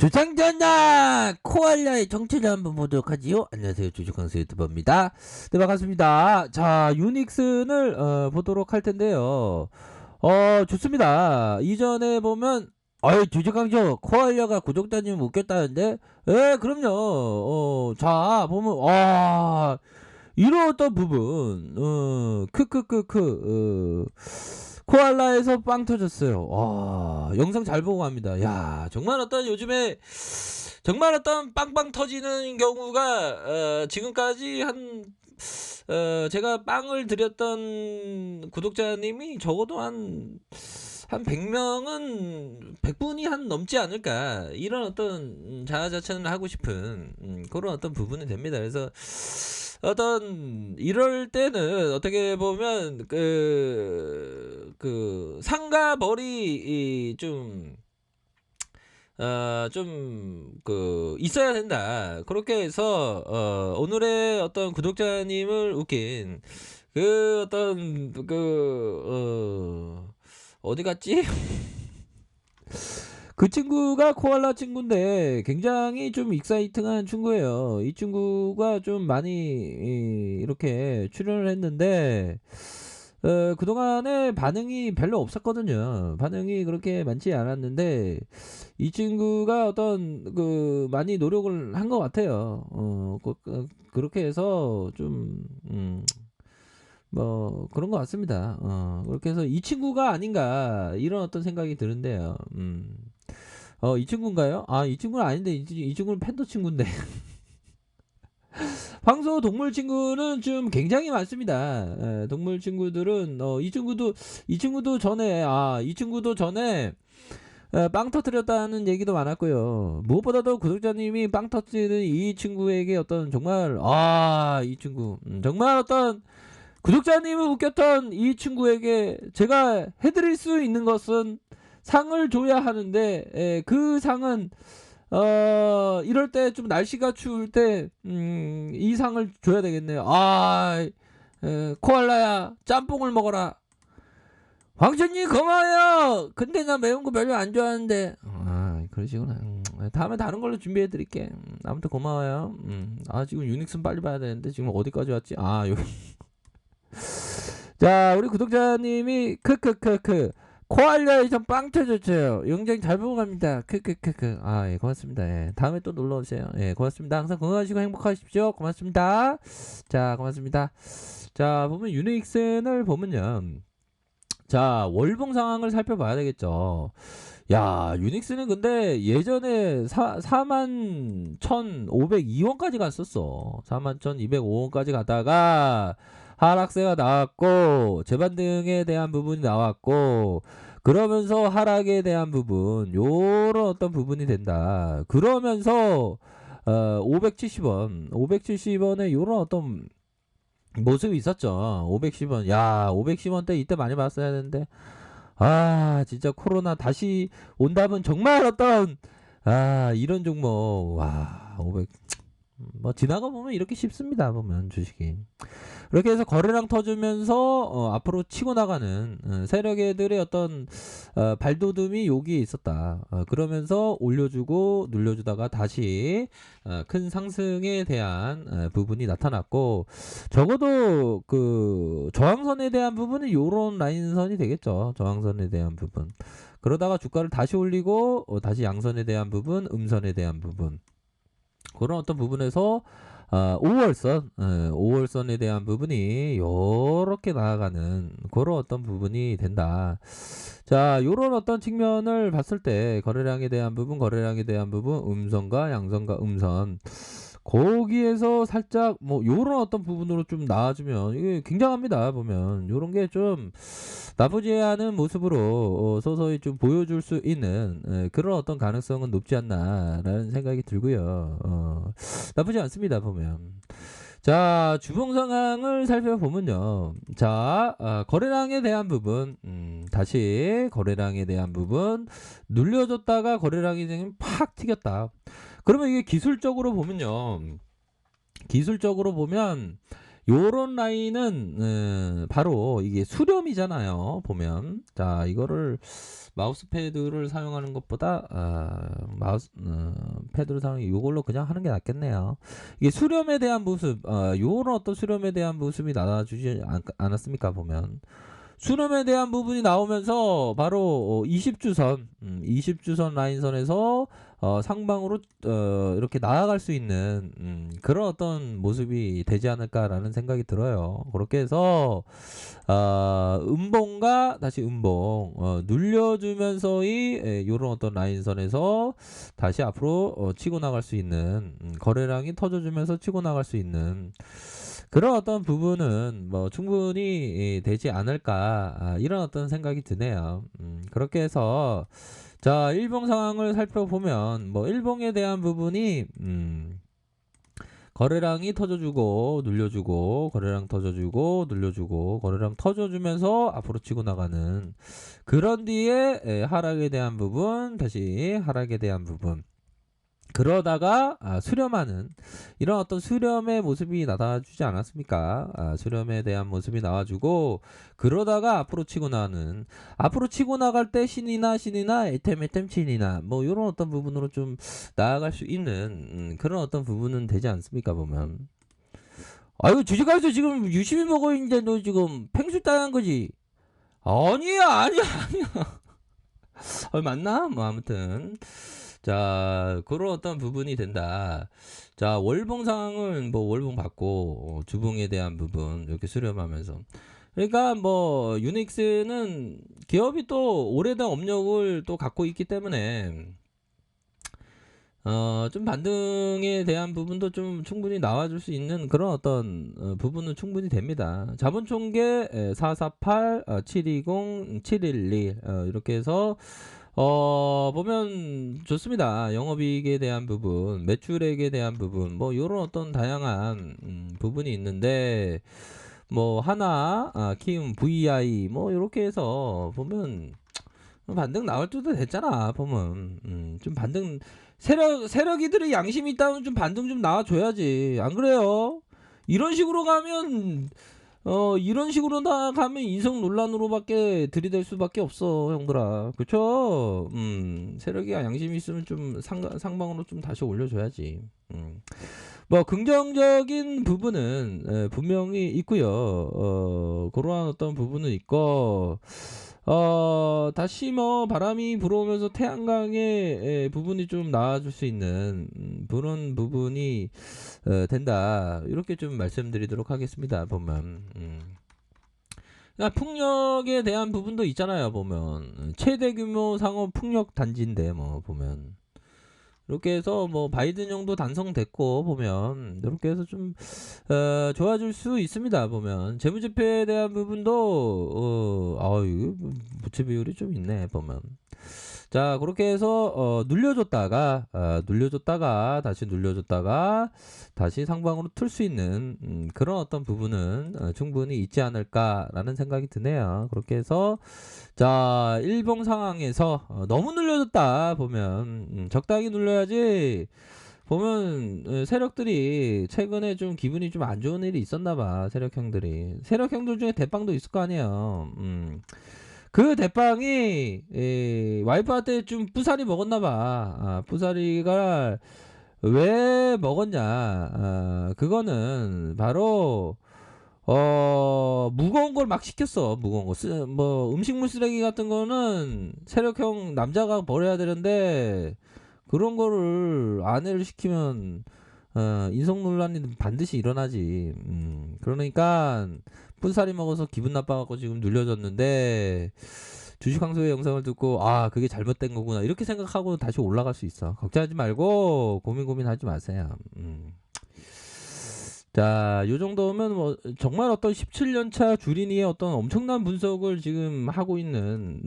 주상전나 코알라의 정체를 한번 보도록 하지요. 안녕하세요, 주식강수 유튜버입니다. 네, 반갑습니다. 자, 유닉슨을 보도록 할 텐데요. 좋습니다. 이전에 보면 주식강조 코알라가 구독자님 웃겼다는데, 그럼요. 자, 보면 이런 어떤 부분, 코알라에서 빵 터졌어요. 와, 영상 잘 보고 갑니다. 야, 정말 어떤 요즘에 정말 어떤 빵빵 터지는 경우가 지금까지 제가 빵을 드렸던 구독자님이 적어도 한 100명은 100분이 한 넘지 않을까, 이런 어떤 자아자찬을 하고 싶은 그런 어떤 부분이 됩니다. 그래서 어떤 이럴 때는 어떻게 보면 상가 벌이 있어야 된다. 그렇게 해서 오늘의 어떤 구독자님을 웃긴 어디 갔지? 그 친구가 코알라 친구인데 굉장히 좀 익사이팅한 친구예요. 이 친구가 좀 많이 이렇게 출연을 했는데 그동안에 반응이 별로 없었거든요. 반응이 그렇게 많지 않았는데 이 친구가 어떤 많이 노력을 한 것 같아요. 그렇게 해서 좀 뭐 그런 것 같습니다. 그렇게 해서 이 친구가 아닌가, 이런 어떤 생각이 드는데요. 이 친구인가요? 이 친구는 아닌데, 이 친구는 팬더 친구인데. 황소 동물 친구는 좀 굉장히 많습니다. 동물 친구들은 이 친구도 전에 빵 터뜨렸다는 얘기도 많았고요. 무엇보다도 구독자님이 빵 터뜨리는 이 친구에게 어떤 정말 이 친구 정말 어떤 구독자님을 웃겼던 이 친구에게 제가 해드릴 수 있는 것은 상을 줘야 하는데, 그 상은 이럴 때 좀 날씨가 추울 때 이 상을 줘야 되겠네요. 코알라야, 짬뽕을 먹어라. 황천님 고마워요. 근데 나 매운 거 별로 안 좋아하는데. 그러시구나. 다음에 다른 걸로 준비해 드릴게. 아무튼 고마워요. 지금 유닉슨 빨리 봐야 되는데 지금 어디까지 왔지? 여기. 자, 우리 구독자님이 코알라에서 빵 터졌어요. 영상 잘 보고 갑니다. 예, 고맙습니다. 예, 다음에 또 놀러 오세요. 예, 고맙습니다. 항상 건강하시고 행복하십시오. 고맙습니다. 자, 고맙습니다. 자, 보면 유닉슨을 보면요. 자, 월봉 상황을 살펴봐야 되겠죠. 야, 유닉스는 근데 예전에 41,502원까지 갔었어. 41,205원까지 가다가 하락세가 나왔고, 재반등에 대한 부분이 나왔고, 그러면서 하락에 대한 부분, 요런 어떤 부분이 된다. 그러면서 570원에 요런 어떤 모습이 있었죠. 510원. 야, 510원대 이때 많이 봤어야 되는데. 진짜 코로나 다시 온다면 정말 어떤 이런 종목, 500 뭐 지나가 보면 이렇게 쉽습니다. 보면 주식이 이렇게 해서 거래량 터지면서 앞으로 치고 나가는 세력애들의 어떤 발돋움이 여기에 있었다. 그러면서 올려주고 눌려주다가 다시 큰 상승에 대한 부분이 나타났고, 적어도 저항선에 대한 부분은 요런 라인선이 되겠죠. 저항선에 대한 부분. 그러다가 주가를 다시 올리고 다시 양선에 대한 부분, 음선에 대한 부분, 그런 어떤 부분에서 5월선에 대한 부분이 요렇게 나아가는 그런 어떤 부분이 된다. 자, 요런 어떤 측면을 봤을 때 거래량에 대한 부분, 음선과 양선과 음선, 거기에서 살짝 뭐 요런 어떤 부분으로 좀 나와주면 이게 굉장합니다. 보면 요런 게 좀 나쁘지 않은 모습으로 서서히 좀 보여줄 수 있는 그런 어떤 가능성은 높지 않나라는 생각이 들고요. 나쁘지 않습니다. 보면. 자, 주봉 상황을 살펴보면요. 자, 거래량에 대한 부분, 다시 거래량에 대한 부분 눌려줬다가 거래량이 지금 팍 튀겼다. 그러면 이게 기술적으로 보면요. 기술적으로 보면 요런 라인은 바로 이게 수렴이잖아요. 보면 자 이거를 마우스 패드를 사용하는 것보다 마우스 패드를 사용해 요걸로 그냥 하는 게 낫겠네요. 이게 수렴에 대한 모습 요런 어떤 수렴에 대한 모습이 나와주지 않았습니까 보면 수렴에 대한 부분이 나오면서 바로 20주선 20주선 라인선에서 상방으로 이렇게 나아갈 수 있는 그런 어떤 모습이 되지 않을까라는 생각이 들어요. 그렇게 해서 음봉과 다시 음봉 눌려주면서의 요런 어떤 라인선에서 다시 앞으로 치고 나갈 수 있는 거래량이 터져주면서 치고 나갈 수 있는 그런 어떤 부분은 뭐 충분히 되지 않을까 이런 어떤 생각이 드네요. 그렇게 해서 자 일봉 상황을 살펴보면 뭐 일봉에 대한 부분이 거래량이 터져주고 눌려주고 거래량 터져주고 눌려주고 거래량 터져주면서 앞으로 치고 나가는 그런 뒤에 하락에 대한 부분 다시 하락에 대한 부분 그러다가 수렴하는 이런 어떤 수렴의 모습이 나타나주지 않았습니까? 수렴에 대한 모습이 나와주고 그러다가 앞으로 치고 나가는 앞으로 치고 나갈 때 신이나 애템 친이나 뭐 이런 어떤 부분으로 좀 나아갈 수 있는 그런 어떤 부분은 되지 않습니까 보면 아유 주식하면서 지금 유심히 먹어 있는데 너 지금 팽수 따는 거지? 아니야 맞나? 뭐 아무튼 자 그런 어떤 부분이 된다. 자 월봉 상황은 뭐 월봉 받고 주봉에 대한 부분 이렇게 수렴하면서 그러니까 뭐 유닉스는 기업이 또 오래된 업력을 또 갖고 있기 때문에 좀 반등에 대한 부분도 좀 충분히 나와줄 수 있는 그런 어떤 부분은 충분히 됩니다. 자본 총계 448, 720, 712 이렇게 해서 보면 좋습니다. 영업이익에 대한 부분, 매출액에 대한 부분, 뭐 요런 어떤 다양한 부분이 있는데 뭐 하나, 키움, VI 뭐 요렇게 해서 보면 반등 나올 때도 됐잖아. 보면 좀 반등 세력이들의 양심이 있다면 좀 반등 좀 나와줘야지. 안 그래요? 이런 식으로 가면 이런 식으로 나가면 인성 논란으로밖에 들이댈 수밖에 없어, 형들아. 그쵸? 세력이 양심이 있으면 좀 상방으로 좀 다시 올려줘야지. 뭐 긍정적인 부분은 분명히 있고요. 그러한 어떤 부분은 있고 다시 뭐 바람이 불어오면서 태양광의 부분이 좀 나아질 수 있는 그런 부분이 된다. 이렇게 좀 말씀드리도록 하겠습니다. 보면 그러니까 풍력에 대한 부분도 있잖아요. 보면 최대 규모 상업 풍력 단지인데 뭐 보면 이렇게 해서 뭐 바이든형도 단성됐고 보면 이렇게 해서 좀 좋아질 수 있습니다. 보면 재무제표에 대한 부분도 이거 부채 비율이 좀 있네 보면 자 그렇게 해서 눌려줬다가 다시 눌려줬다가 다시 상방으로 틀 수 있는 그런 어떤 부분은 충분히 있지 않을까라는 생각이 드네요. 그렇게 해서 자 일봉 상황에서 너무 눌려줬다 보면 적당히 눌려야지 보면 세력들이 최근에 좀 기분이 좀 안 좋은 일이 있었나봐. 세력형들 중에 대빵도 있을 거 아니에요. 그 대빵이 와이프한테 좀 뿌사리 먹었나봐. 뿌사리가 왜 먹었냐? 그거는 바로 무거운 걸 막 시켰어. 무거운 거. 뭐 음식물 쓰레기 같은 거는 세력형 남자가 버려야 되는데 그런 거를 아내를 시키면 인성 논란이 반드시 일어나지. 그러니까 푼살이 먹어서 기분 나빠갖고 지금 눌려졌는데 주식 황소의 영상을 듣고 그게 잘못된 거구나 이렇게 생각하고 다시 올라갈 수 있어. 걱정하지 말고 고민하지 마세요. 자, 요 정도면 뭐 정말 어떤 17년차 주린이의 어떤 엄청난 분석을 지금 하고 있는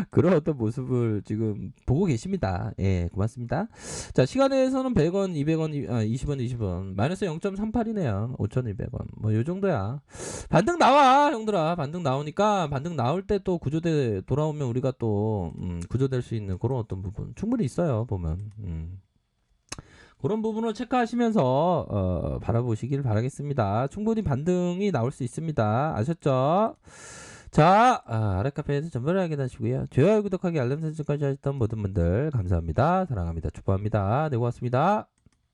그런 어떤 모습을 지금 보고 계십니다. 예, 고맙습니다. 자, 시간에서는 100원, 200원, 20원, 20원. 마이너스 0.38이네요. 5,200원. 뭐, 요 정도야. 반등 나와, 형들아. 반등 나오니까, 반등 나올 때 또 구조대 돌아오면 우리가 또, 구조될 수 있는 그런 어떤 부분 충분히 있어요, 보면. 그런 부분을 체크하시면서 바라보시길 바라겠습니다. 충분히 반등이 나올 수 있습니다. 아셨죠? 자, 아랫카페에서 전멸하게 하시고요. 좋아요, 구독하기, 알람 설정까지 하셨던 모든 분들 감사합니다. 사랑합니다. 축복합니다. 네, 고맙습니다.